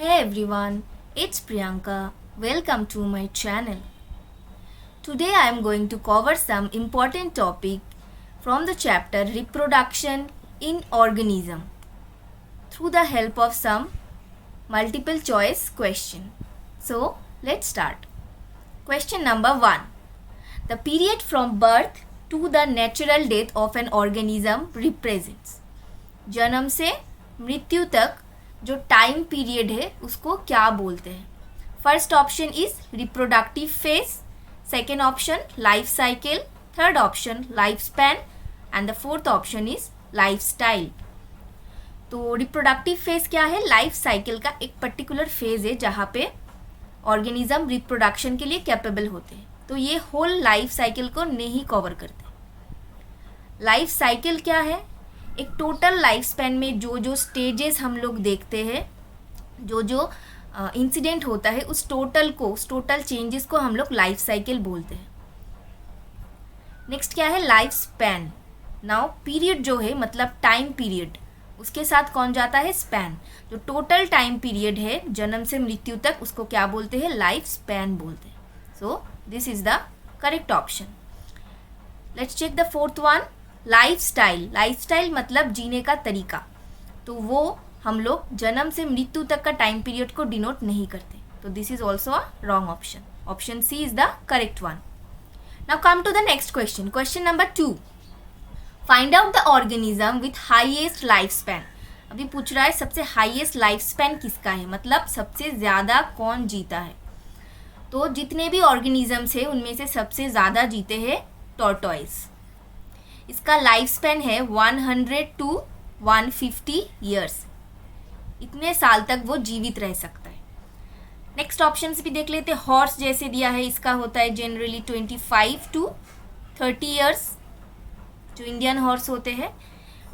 Hey everyone, it's Priyanka. Welcome to my channel. Today I am going to cover some important topic from the chapter Reproduction in Organism through the help of some multiple choice question. So let's start. Question number 1. The period from birth to the natural death of an organism represents. जन्म से मृत्यु तक जो time period है उसको क्या बोलते हैं? First option is reproductive phase, second option life cycle, third option life span and the fourth option is life style. तो रिप्रोडक्टिव फेज क्या है? लाइफ साइकिल का एक पर्टिकुलर फेज है जहाँ पे ऑर्गेनिज्म रिप्रोडक्शन के लिए कैपेबल होते हैं. तो ये होल लाइफ साइकिल को नहीं कवर करते. लाइफ साइकिल क्या है? एक टोटल लाइफ स्पैन में जो जो स्टेजेस हम लोग देखते हैं, जो जो इंसिडेंट होता है, उस टोटल चेंजेस को हम लोग लाइफ साइकिल बोलते हैं. नेक्स्ट क्या है? Life span. नाउ पीरियड जो है मतलब टाइम पीरियड, उसके साथ कौन जाता है? स्पैन. जो टोटल टाइम पीरियड है जन्म से मृत्यु तक, उसको क्या बोलते हैं? लाइफ स्पैन बोलते हैं. So this is the correct option. Let's check the fourth one. Life style. Life style मतलब जीने का तरीका. तो वो हम लोग जन्म से मृत्यु तक का टाइम पीरियड को डिनोट नहीं करते. तो this is also a wrong option. Option C is the correct one. Now come to the next question. Question number 2. Find out the organism with highest life span. अभी पूछ रहा है सबसे highest life span किसका है, मतलब सबसे ज़्यादा कौन जीता है. तो जितने भी ऑर्गेनिजम्स है उनमें से सबसे ज़्यादा जीते हैं टॉर्टोइस. इसका लाइफ स्पैन है 100 to 150 ईयर्स. इतने साल तक वो जीवित रह सकता है. नेक्स्ट ऑप्शन भी देख लेते हैं. हॉर्स जैसे दिया है, इसका होता है जनरली 25 to 30 ईयर्स, जो इंडियन हॉर्स होते हैं.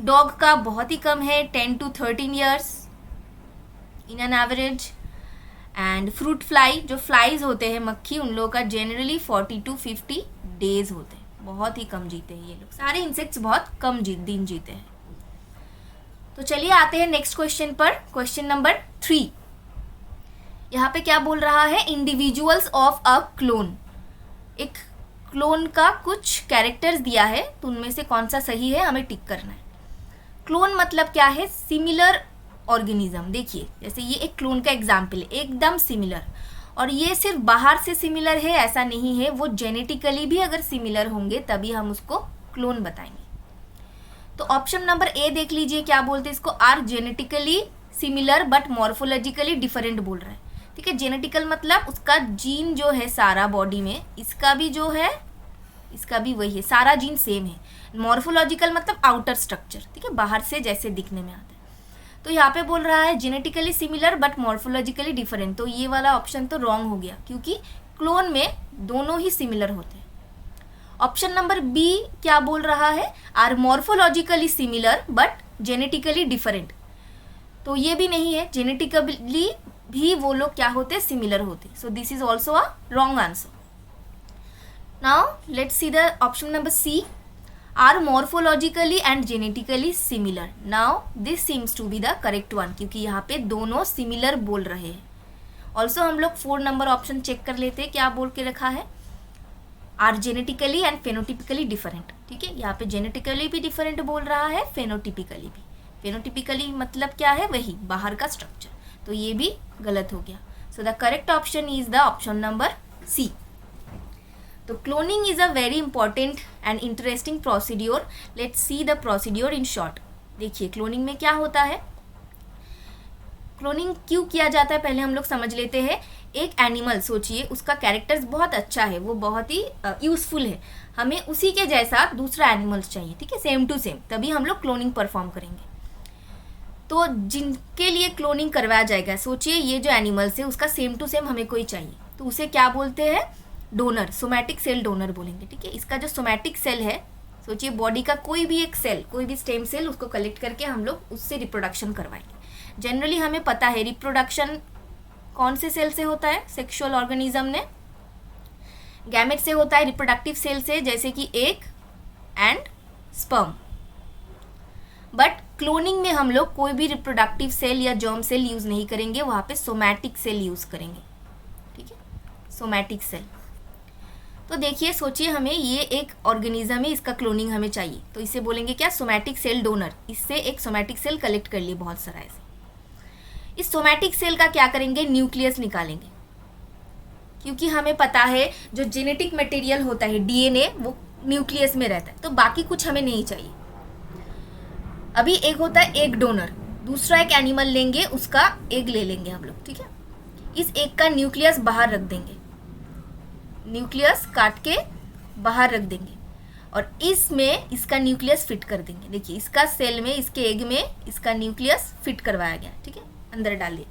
डॉग का बहुत ही कम है, 10 to 13 years in an average. And fruit fly, जो फ्लाइज होते हैं मक्खी, उन लोगों का जनरली 40 to 50 डेज होते हैं. बहुत ही कम जीते हैं ये लोग. सारे इंसेक्ट्स बहुत कम दिन जीते हैं. तो चलिए आते हैं नेक्स्ट क्वेश्चन पर. Question number 3. यहाँ पे क्या बोल रहा है? Individuals of a clone. एक क्लोन का कुछ कैरेक्टर्स दिया है, तो उनमें से कौन सा सही है हमें टिक करना है. क्लोन मतलब क्या है? Similar organism. देखिए जैसे ये एक क्लोन का एग्जाम्पल है, एकदम सिमिलर. और ये सिर्फ बाहर से सिमिलर है ऐसा नहीं है, वो जेनेटिकली भी अगर सिमिलर होंगे तभी हम उसको क्लोन बताएंगे. तो ऑप्शन नंबर ए देख लीजिए, क्या बोलते हैं इसको? Are genetically similar but morphologically different बोल रहा है. ठीक है, जेनेटिकल मतलब उसका जीन जो है सारा बॉडी में, इसका भी जो है इसका भी वही है, सारा जीन सेम है. मॉर्फोलॉजिकल मतलब आउटर स्ट्रक्चर, ठीक है, बाहर से जैसे दिखने में आता है. तो यहाँ पे बोल रहा है genetically similar but morphologically different. तो ये वाला ऑप्शन तो रॉन्ग हो गया, क्योंकि क्लोन में दोनों ही सिमिलर होते हैं. ऑप्शन नंबर बी क्या बोल रहा है? Are morphologically similar but genetically different. तो ये भी नहीं है, जेनेटिकली भी वो लोग क्या होते हैं? सिमिलर होते. So this is also a wrong answer. Now let's see the option number C. Are morphologically and genetically similar. Now this seems to be the correct one, क्योंकि यहाँ पे दोनों सिमिलर बोल रहे हैं. ऑल्सो हम लोग 4 नंबर ऑप्शन चेक कर लेते हैं, क्या बोल के रखा है? Are genetically and phenotypically different. ठीक है, यहाँ पे जेनेटिकली भी डिफरेंट बोल रहा है, फेनोटिपिकली भी. फेनोटिपिकली मतलब क्या है? वही बाहर का स्ट्रक्चर. तो ये भी गलत हो गया. So the correct option is the option number C. तो cloning is a very important and interesting procedure. Let's see the procedure in short. देखिए क्लोनिंग में क्या होता है, क्लोनिंग क्यों किया जाता है पहले हम लोग समझ लेते हैं. एक एनिमल सोचिए, उसका कैरेक्टर्स बहुत अच्छा है, वो बहुत ही यूजफुल है. हमें उसी के जैसा दूसरा एनिमल्स चाहिए, ठीक है, सेम टू सेम, तभी हम लोग क्लोनिंग परफॉर्म करेंगे. तो जिनके लिए क्लोनिंग करवाया जाएगा, सोचिए ये जो एनिमल्स है उसका सेम टू सेम हमें कोई चाहिए, तो उसे क्या बोलते हैं? डोनर. सोमैटिक सेल डोनर बोलेंगे. ठीक है, इसका जो सोमैटिक सेल है, सोचिए बॉडी का कोई भी एक सेल, कोई भी स्टेम सेल, उसको कलेक्ट करके हम लोग उससे रिप्रोडक्शन करवाएंगे. जनरली हमें पता है रिप्रोडक्शन कौन से सेल से होता है सेक्सुअल ऑर्गेनिज्म में? गैमेट से होता है, रिप्रोडक्टिव सेल से, जैसे कि egg and sperm. But cloning में हम लोग कोई भी रिप्रोडक्टिव सेल या जर्म सेल यूज़ नहीं करेंगे, वहाँ पे सोमैटिक सेल यूज़ करेंगे, ठीक है, सोमैटिक सेल। तो देखिए, सोचिए हमें ये एक ऑर्गेनिज्म है, इसका क्लोनिंग हमें चाहिए, तो इसे बोलेंगे क्या, सोमैटिक सेल डोनर। इससे एक सोमैटिक सेल कलेक्ट कर लिए बहुत सारा ऐसे। इस सोमैटिक सेल का क्या करेंगे, न्यूक्लियस निकालेंगे, क्योंकि हमें पता है जो जेनेटिक मटेरियल होता है डीएनए वो न्यूक्लियस में रहता है, तो बाकी कुछ हमें नहीं चाहिए। अभी एक होता है एग डोनर, दूसरा एक एनिमल लेंगे, उसका एग ले लेंगे हम लोग, ठीक है। इस एग का न्यूक्लियस बाहर रख देंगे, न्यूक्लियस काट के बाहर रख देंगे, और इसमें इसका न्यूक्लियस फिट कर देंगे। देखिए, इसका सेल में, इसके एग में इसका न्यूक्लियस फिट करवाया गया, ठीक है, अंदर डालिए।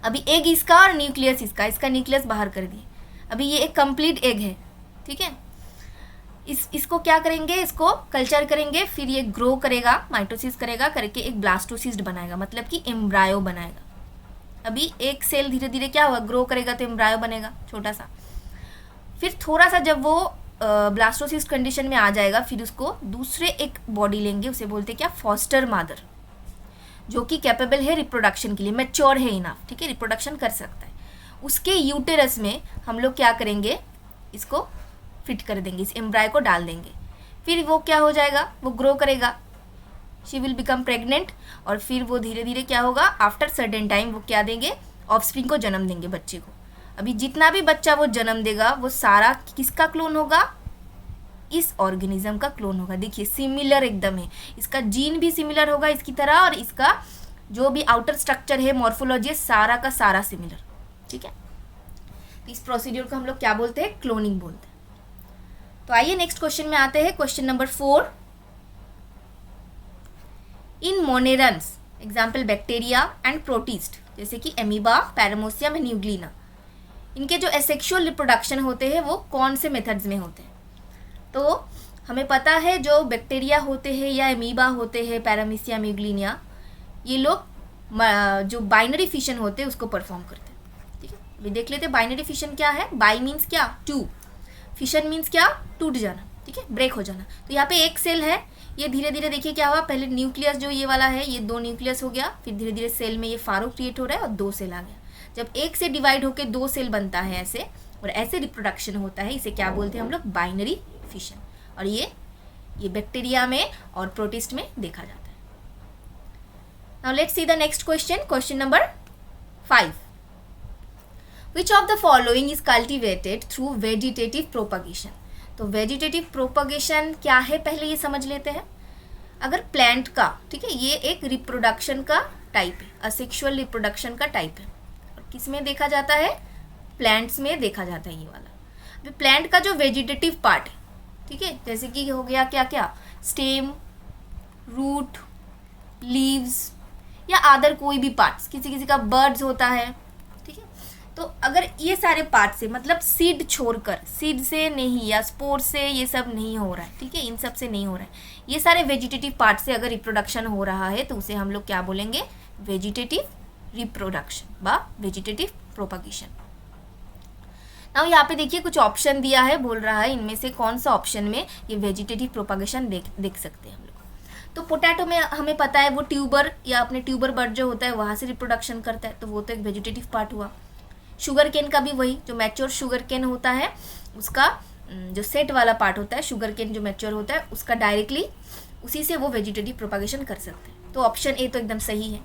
अभी एग इसका और न्यूक्लियस इसका न्यूक्लियस बाहर कर दिए। अभी ये एक कंप्लीट एग है, ठीक है। इसको क्या करेंगे, इसको कल्चर करेंगे, फिर ये ग्रो करेगा, माइटोसिस करेगा, करके एक ब्लास्टोसिस्ट बनाएगा, मतलब कि एम्ब्रायो बनाएगा। अभी एक सेल धीरे धीरे क्या होगा, ग्रो करेगा तो एम्ब्रायो बनेगा छोटा सा। फिर थोड़ा सा जब वो ब्लास्टोसिस्ट कंडीशन में आ जाएगा, फिर उसको दूसरे एक बॉडी लेंगे, उसे बोलते क्या, फॉस्टर मदर, जो कि कैपेबल है रिप्रोडक्शन के लिए, मैच्योर है इनफ, ठीक है, रिप्रोडक्शन कर सकता है। उसके यूटेरस में हम लोग क्या करेंगे, इसको फिट कर देंगे, इस एम्ब्रायो को डाल देंगे। फिर वो क्या हो जाएगा, वो ग्रो करेगा, शी विल बिकम प्रेग्नेंट, और फिर वो धीरे धीरे क्या होगा, आफ्टर सर्टेन टाइम वो क्या देंगे, ऑफस्प्रिंग को जन्म देंगे, बच्चे को। अभी जितना भी बच्चा वो जन्म देगा वो सारा किसका क्लोन होगा, इस ऑर्गेनिज्म का क्लोन होगा। देखिए, सिमिलर एकदम है, इसका जीन भी सिमिलर होगा इसकी तरह, और इसका जो भी आउटर स्ट्रक्चर है, मॉर्फोलॉजी, सारा का सारा सिमिलर, ठीक है। इस प्रोसीड्यूर को हम लोग क्या बोलते हैं, क्लोनिंग बोलते हैं। तो आइए नेक्स्ट क्वेश्चन में आते हैं, question number 4। In monerans, example bacteria and protist, जैसे कि एमीबा, पैरामोसियम एंड यूग्लिना, इनके जो एसेक्सुअल रिप्रोडक्शन होते हैं वो कौन से मेथड्स में होते हैं। तो हमें पता है जो बैक्टीरिया होते हैं या एमीबा होते हैं, पैरामीसियम, यूग्लिना, ये लोग जो बाइनरी फिशन होते हैं उसको परफॉर्म करते हैं, ठीक है। अभी देख लेते हैं बाइनरी फिशन क्या है। बाई मीन्स क्या, टू, फिशन मीन्स क्या, टूट जाना, ठीक है, ब्रेक हो जाना। तो यहाँ पे एक सेल है, ये धीरे धीरे देखिए क्या हुआ, पहले न्यूक्लियस जो ये वाला है, ये 2 न्यूक्लियस हो गया, फिर धीरे धीरे सेल में ये फारो क्रिएट हो रहा है और 2 सेल आ गया। जब एक से डिवाइड होकर 2 सेल बनता है ऐसे, और ऐसे रिप्रोडक्शन होता है, इसे क्या बोलते हैं हम लोग, बाइनरी फिशन। और ये बैक्टीरिया में और प्रोटिस्ट में देखा जाता है। Now let's see the next question, question number 5। Which of the following is cultivated through vegetative propagation? तो वेजिटेटिव प्रोपगेशन क्या है, पहले ये समझ लेते हैं। अगर प्लांट का, ठीक है, ये एक रिप्रोडक्शन का टाइप है, असेक्सुअल रिप्रोडक्शन का टाइप है, और किस में देखा जाता है, प्लांट्स में देखा जाता है ये वाला। अभी प्लांट का जो वेजिटेटिव पार्ट है, ठीक है, जैसे कि हो गया क्या क्या, स्टेम, रूट, लीव्स, या अदर कोई भी पार्ट्स, किसी किसी का बर्ड्स होता है, ठीक है। तो अगर ये सारे पार्ट से, मतलब सीड छोड़कर, सीड से नहीं या स्पोर से ये सब नहीं हो रहा है, ठीक है, इन सब से नहीं हो रहा है, ये सारे वेजिटेटिव पार्ट से अगर रिप्रोडक्शन हो रहा है, तो उसे हम लोग क्या बोलेंगे, वेजिटेटिव रिप्रोडक्शन व वेजिटेटिव प्रोपगेशन। नाउ यहाँ पे देखिए कुछ ऑप्शन दिया है, बोल रहा है इनमें से कौन सा ऑप्शन में ये वेजिटेटिव प्रोपगेशन देख सकते हैं हम लोग। तो पोटैटो में हमें पता है वो ट्यूबर या अपने ट्यूबर बर्ड जो होता है वहाँ से रिप्रोडक्शन करता है, तो वो तो एक वेजिटेटिव पार्ट हुआ। शुगर केन का भी वही, जो मैच्योर शुगर केन होता है उसका जो सेट वाला पार्ट होता है, शुगर केन जो मैच्योर होता है उसका डायरेक्टली उसी से वो वेजिटेटिव प्रोपगेशन कर सकते हैं। तो ऑप्शन ए तो एकदम सही है।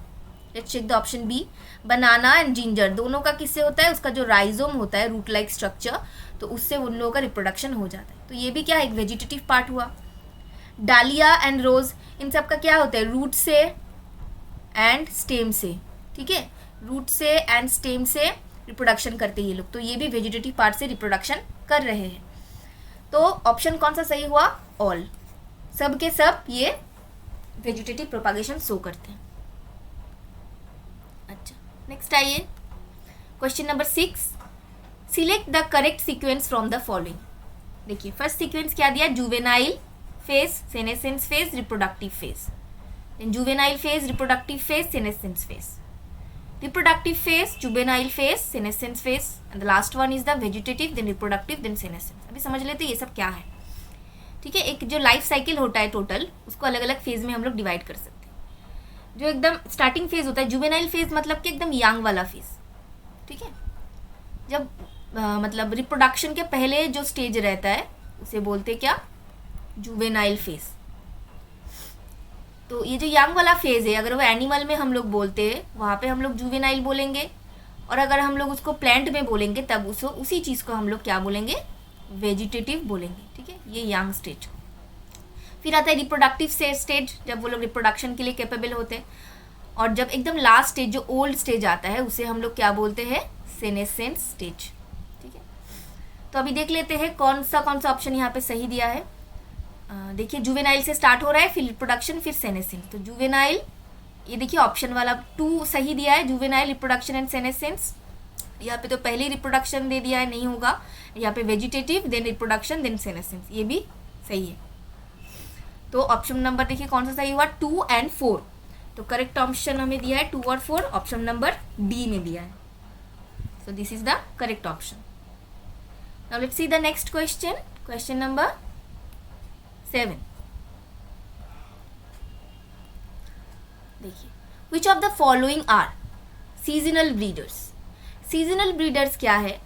Let's check the option B. Banana and ginger दोनों का किससे होता है, उसका जो राइजोम होता है, रूट लाइक स्ट्रक्चर, तो उससे उन लोगों का रिप्रोडक्शन हो जाता है, तो ये भी क्या है, एक वेजिटेटिव पार्ट हुआ। डालिया एंड रोज, इन सब का क्या होता है, रूट से एंड स्टेम से, ठीक है, रूट से एंड स्टेम से रिप्रोडक्शन करते हैं ये लोग, तो ये भी वेजिटेटिव पार्ट से रिप्रोडक्शन कर रहे हैं। तो ऑप्शन कौन सा सही हुआ, ऑल, सब के सब ये वेजिटेटिव प्रोपागेशन शो करते हैं। अच्छा, नेक्स्ट आइए, question number 6। Select the correct sequence from the following. देखिए फर्स्ट सीक्वेंस क्या दिया, juvenile phase, senescence phase, reproductive phase, then juvenile phase, reproductive phase, senescence phase, reproductive phase, juvenile phase, senescence phase, and the last one is the vegetative, then reproductive, then senescence। अभी समझ लेते ये सब क्या है, ठीक है। एक जो लाइफ साइकिल होता है टोटल, उसको अलग अलग फेज में हम लोग डिवाइड कर सकते हैं। जो एकदम स्टार्टिंग फेज होता है, जुवेनाइल फेज मतलब कि एकदम यंग वाला फेज, ठीक है। जब मतलब रिप्रोडक्शन के पहले जो स्टेज रहता है उसे बोलते क्या, जुवेनाइल फेज। तो ये जो यंग वाला फेज है, अगर वो एनिमल में हम लोग बोलते हैं वहाँ पे हम लोग जुवेनाइल बोलेंगे, और अगर हम लोग उसको प्लांट में बोलेंगे तब उसको उसी चीज़ को हम लोग क्या बोलेंगे, वेजिटेटिव बोलेंगे, ठीक है। ये यंग स्टेज। फिर आता है रिप्रोडक्टिव स्टेज, जब वो लोग रिप्रोडक्शन के लिए कैपेबल होते हैं। और जब एकदम लास्ट स्टेज जो ओल्ड स्टेज आता है उसे हम लोग क्या बोलते हैं, सेनेसेंस स्टेज, ठीक है। तो अभी देख लेते हैं कौन सा ऑप्शन यहाँ पे सही दिया है। देखिए जुवेनाइल से स्टार्ट हो रहा है, फिर रिप्रोडक्शन, फिर सेनेसेंस। तो जुवेनाइल, ये देखिए ऑप्शन वाला 2 सही दिया है, जुवेनाइल, रिप्रोडक्शन एंड सेनेसेंस। यहाँ पे तो पहले ही रिप्रोडक्शन दे दिया है, नहीं होगा। यहाँ पे vegetative, then reproduction, then senescence, ये भी सही है। तो ऑप्शन नंबर देखिए कौन सा सही हुआ, 2 and 4। तो करेक्ट ऑप्शन हमें दिया है 2 और 4, ऑप्शन नंबर डी में दिया है। So this is the correct option. Now let's see the next question, question number 7। देखिए, which of the following are seasonal breeders. Seasonal breeders क्या है,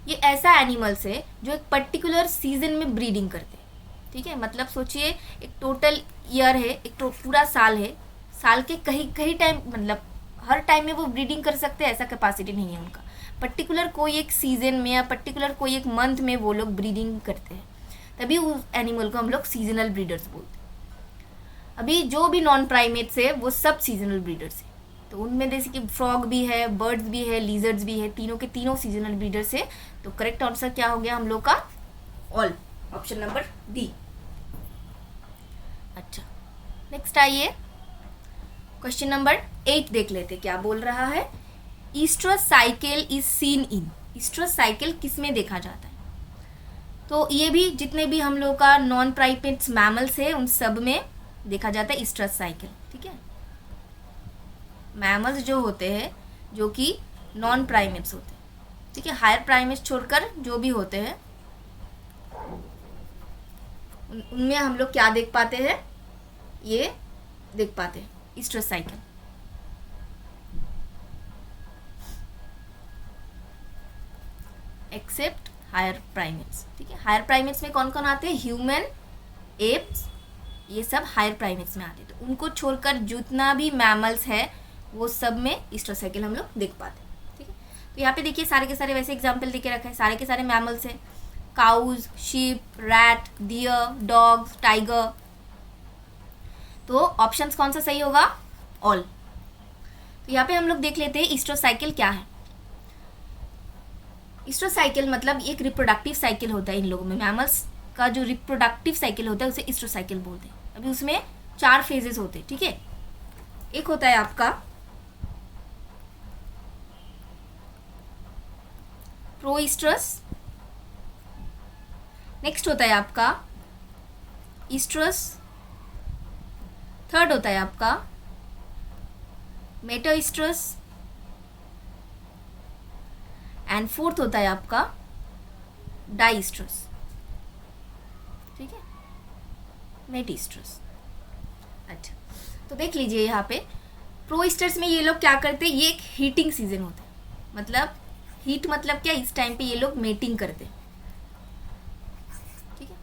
ये ऐसा एनिमल्स है जो एक पर्टिकुलर सीजन में ब्रीडिंग करते हैं, ठीक है। मतलब सोचिए एक टोटल ईयर है, एक पूरा साल है, साल के कहीं टाइम, मतलब हर टाइम में वो ब्रीडिंग कर सकते हैं, ऐसा कैपेसिटी नहीं है उनका। पर्टिकुलर कोई एक सीजन में या पर्टिकुलर कोई एक मंथ में वो लोग ब्रीडिंग करते हैं, तभी उस एनिमल को हम लोग सीजनल ब्रीडर्स बोलते हैं। अभी जो भी नॉन प्राइमेट्स है वो सब सीजनल ब्रीडर्स है। तो उनमें जैसे कि फ्रॉग भी है, बर्ड्स भी है, लिजर्ड्स भी है, तीनों के तीनों सीजनल ब्रीडर्स है। तो करेक्ट आंसर क्या हो गया हम लोग का, ऑल, ऑप्शन नंबर डी। अच्छा, नेक्स्ट आइए क्वेश्चन नंबर 8 देख लेते क्या बोल रहा है। Oestrus cycle is seen in. Oestrus cycle किस में देखा जाता है। तो ये भी जितने भी हम लोग का नॉन प्राइमेट्स मैमल्स है उन सब में देखा जाता है ईस्ट्रस साइकिल, ठीक है। मैमल्स जो होते हैं जो कि नॉन प्राइमेट्स होते हैं, ठीक है, हायर प्राइमेट्स छोड़कर जो भी होते हैं उनमें हम लोग क्या देख पाते हैं, ये देख पाते हैं estrous cycle. Except higher primates, ठीक है। हायर प्राइमेट्स में कौन कौन आते हैं, ह्यूमन, एप्स, ये सब हायर प्राइमेट्स में आते हैं। तो उनको छोड़कर जितना भी मैमल्स है वो सब में ईस्ट्रस साइकिल हम लोग देख पाते हैं, ठीक है। तो यहाँ पे देखिए सारे के सारे वैसे एग्जाम्पल देके रखे हैं, सारे के सारे मैमल्स हैं, cows, sheep, rat, deer, dogs, tiger. तो ऑप्शंस कौन सा सही होगा, ऑल। तो यहाँ पे हम लोग देख लेते हैं ईस्ट्रस साइकिल क्या है। ईस्ट्रस साइकिल मतलब एक रिप्रोडक्टिव साइकिल होता है इन लोगों में, मैमल्स का जो रिप्रोडक्टिव साइकिल होता है उसे ईस्ट्रस साइकिल बोलते हैं। अभी उसमें 4 फेजेस होते हैं, ठीक है। एक होता है आपका प्रोईस्ट्रस, नेक्स्ट होता है आपका ईस्ट्रस, थर्ड होता है आपका मेटाईस्ट्रस, एंड फोर्थ होता है आपका डाईस्ट्रस, ठीक है, मेटीस्ट्रस। अच्छा, तो देख लीजिए यहाँ पे प्रोईस्ट्रस में ये लोग क्या करते हैं, ये एक हीटिंग सीजन होता है, मतलब हीट मतलब क्या, इस टाइम पे ये लोग मेटिंग करते हैं, ठीक है,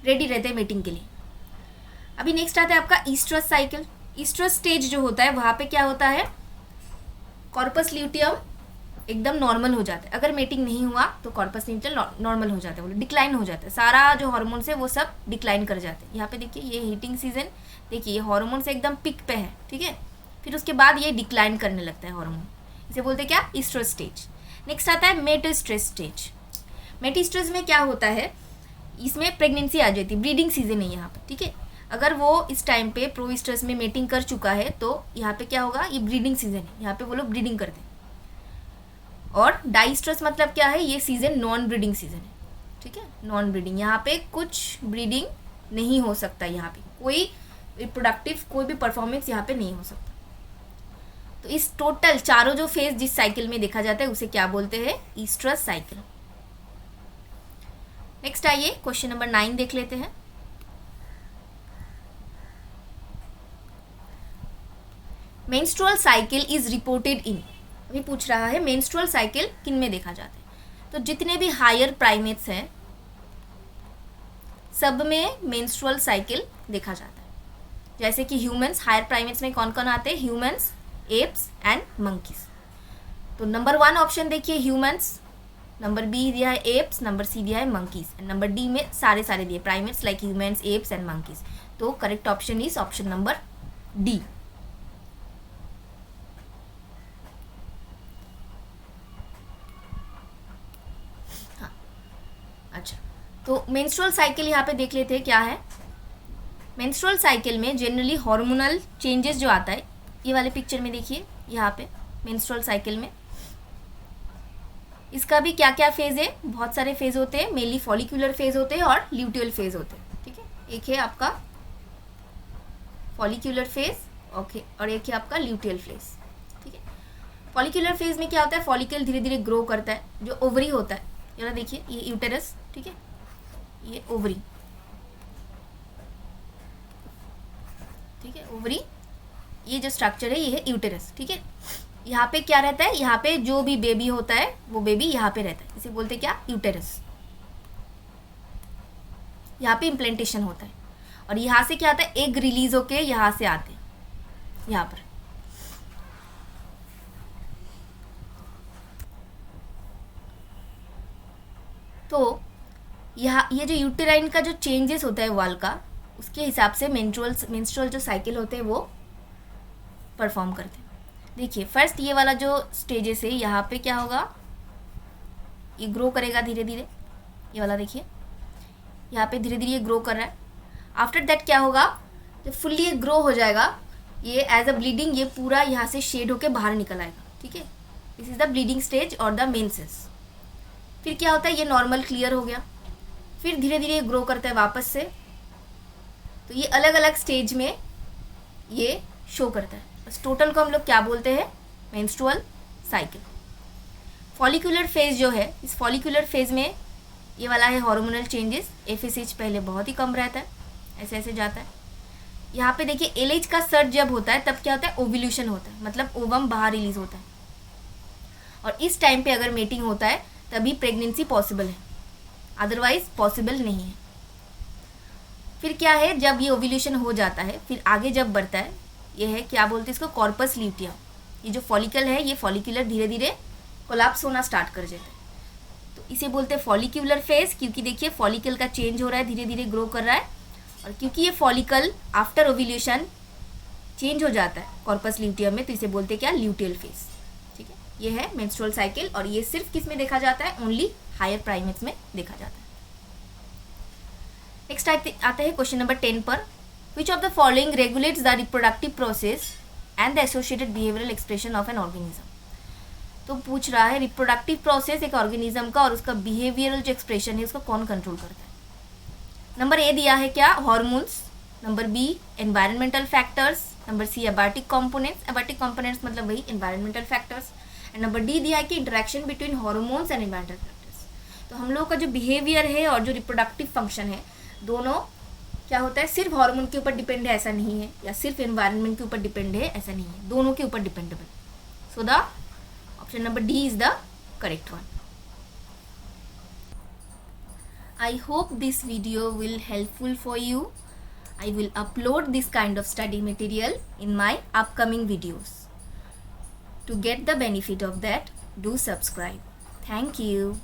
रेडी रहते हैं मेटिंग के लिए। अभी नेक्स्ट आता है आपका ईस्ट्रस साइकिल। ईस्ट्रस स्टेज जो होता है वहाँ पे क्या होता है, कॉर्पस ल्यूटियम एकदम नॉर्मल हो जाता है। अगर मेटिंग नहीं हुआ तो कॉर्पस ल्यूटियम नॉर्मल हो जाता है, वो डिक्लाइन हो जाता है, सारा जो हार्मोन्स है वो सब डिक्लाइन कर जाते हैं। यहाँ पे देखिए ये हीटिंग सीजन, देखिए ये हार्मोन्स एकदम पिक पे है, ठीक है, फिर उसके बाद ये डिक्लाइन करने लगता है हार्मोन, इसे बोलते हैं क्या, ईस्ट्रस स्टेज। नेक्स्ट आता है मेटाईस्ट्रस स्टेज। मेटाईस्ट्रस में क्या होता है, इसमें प्रेगनेंसी आ जाती है, ब्रीडिंग सीजन है यहाँ पे, ठीक है। अगर वो इस टाइम पे प्रोईस्ट्रस में मेटिंग कर चुका है तो यहाँ पे क्या होगा, ये ब्रीडिंग सीजन है, यहाँ पे वो लोग ब्रीडिंग करते हैं। और डाईस्ट्रस मतलब क्या है, ये सीजन नॉन ब्रीडिंग सीजन है, ठीक है, नॉन ब्रीडिंग, यहाँ पे कुछ ब्रीडिंग नहीं हो सकता, यहाँ पे कोई रिप्रोडक्टिव कोई भी परफॉर्मेंस यहाँ पे नहीं हो सकता। तो इस टोटल चारों जो फेज जिस साइकिल में देखा जाता है उसे क्या बोलते हैं, ईस्ट्रस साइकिल। नेक्स्ट आइए क्वेश्चन नंबर 9 देख लेते हैं। Menstrual cycle is reported in, अभी पूछ रहा है मेंस्ट्रुअल साइकिल किन में देखा जाता है। तो जितने भी हायर प्राइमेट्स हैं सब में मेंस्ट्रुअल साइकिल देखा जाता है। जैसे कि ह्यूमंस, हायर प्राइमेट्स में कौन कौन आते हैं, ह्यूमंस, एप्स एंड मंकीज। तो नंबर 1 ऑप्शन देखिए ह्यूमंस, नंबर बी दिया है एप्स, नंबर सी दिया है मंकीज, एंड नंबर डी में सारे दिए primates like humans, apes and monkeys. तो correct option is option number D. हाँ, अच्छा, तो मेंस्ट्रुअल साइकिल यहाँ पे देख लेते हैं क्या है। मेंस्ट्रुअल साइकिल में जनरली हार्मोनल चेंजेस जो आता है, ये वाले पिक्चर में देखिए यहाँ पे मेंस्ट्रुअल साइकिल में इसका भी क्या क्या फेज़ है, बहुत सारे फेज़ होते हैं, मेनली फॉलिकुलर फेज़ होते हैं और ल्यूटियल फेज़ होते हैं। ठीक है, एक है आपका फॉलिकुलर फेज़, ओके, और एक है आपका ल्यूटियल फेज़। ठीक है, फॉलिकुलर फेज़ में क्या होता है, फॉलिकल धीरे धीरे ग्रो करता है, जो ओवरी होता है, जरा देखिए ये यूटेरस, ठीक है, ये ओवरी, ठीक है, ओवरी, ये जो स्ट्रक्चर है ये है यूटेरस। ठीक है, यहाँ पे क्या रहता है, यहाँ पे जो भी बेबी होता है वो बेबी यहाँ पे रहता है, इसे बोलते हैं क्या, यूटेरस। यहाँ पे इम्प्लांटेशन होता है और यहाँ से क्या आता है, एग रिलीज होके यहाँ से आते हैं यहाँ पर। तो यहाँ ये जो यूटेराइन का जो चेंजेस होता है वॉल का, उसके हिसाब से मेंस्ट्रुअल जो साइकिल होते हैं वो परफॉर्म करते हैं। देखिए फर्स्ट ये वाला जो स्टेजेस है, यहाँ पे क्या होगा, ये ग्रो करेगा धीरे धीरे, ये वाला देखिए यहाँ पे धीरे धीरे ये ग्रो कर रहा है। आफ्टर दैट क्या होगा, जब फुल्ली ये ग्रो हो जाएगा, ये एज अ ब्लीडिंग ये पूरा यहाँ से शेड होके बाहर निकल आएगा। ठीक है, this is the bleeding stage और द मेन सेल्स। फिर क्या होता है, ये नॉर्मल क्लियर हो गया, फिर धीरे धीरे ग्रो करता है वापस से। तो ये अलग अलग स्टेज में ये शो करता है। इस टोटल को हम लोग क्या बोलते हैं, मेंस्ट्रुअल साइकिल। फॉलिकुलर फेज जो है, इस फॉलिकुलर फेज में ये वाला है हार्मोनल चेंजेस, एफएसएच पहले बहुत ही कम रहता है, ऐसे ऐसे जाता है। यहाँ पे देखिए एलएच का सर्च जब होता है तब क्या होता है, ओव्यूलेशन होता है, मतलब ओवम बाहर रिलीज होता है, और इस टाइम पे अगर मेटिंग होता है तभी प्रेगनेंसी पॉसिबल है, अदरवाइज पॉसिबल नहीं है। फिर क्या है, जब ये ओव्यूलेशन हो जाता है फिर आगे जब बढ़ता है, ये है क्या बोलते हैं इसको, कॉर्पस ल्यूटियम। ये जो फॉलिकल है ये फॉलिकुलर धीरे धीरे कोलैप्स होना स्टार्ट कर देता है, तो इसे बोलते हैं फॉलिकुलर फेज, क्योंकि देखिए फॉलिकल का चेंज हो रहा है, धीरे धीरे ग्रो कर रहा है, और क्योंकि ये फॉलिकल आफ्टर ओव्यूलेशन चेंज हो जाता है कॉर्पस ल्यूटियम में, तो इसे बोलते हैं क्या, ल्यूटियल फेज। ठीक है, ये है मेंस्ट्रुअल साइकिल, और ये सिर्फ किस में देखा जाता है, ओनली हायर प्राइमेट्स में देखा जाता है। नेक्स्ट आते हैं क्वेश्चन नंबर 10 पर, Which of the following regulates the reproductive process and the associated behavioral expression of an organism? तो पूछ रहा है रिप्रोडक्टिव प्रोसेस एक ऑर्गेनिज्म का और उसका बिहेवियरल जो एक्सप्रेशन है उसका कौन कंट्रोल करता है। नंबर ए दिया है क्या, hormones, number B environmental factors, number C abiotic components, abiotic components मतलब वही environmental factors, and number D दिया है कि interaction between hormones and environmental factors. तो हम लोग का जो बिहेवियर है और जो रिप्रोडक्टिव फंक्शन है दोनों क्या होता है, सिर्फ हार्मोन के ऊपर डिपेंड है ऐसा नहीं है, या सिर्फ एनवायरनमेंट के ऊपर डिपेंड है ऐसा नहीं है, दोनों के ऊपर dependable. So the option number D is the correct one. I hope this video will helpful for you. I will upload this kind of study material in my upcoming videos. To get the benefit of that, do subscribe. Thank you.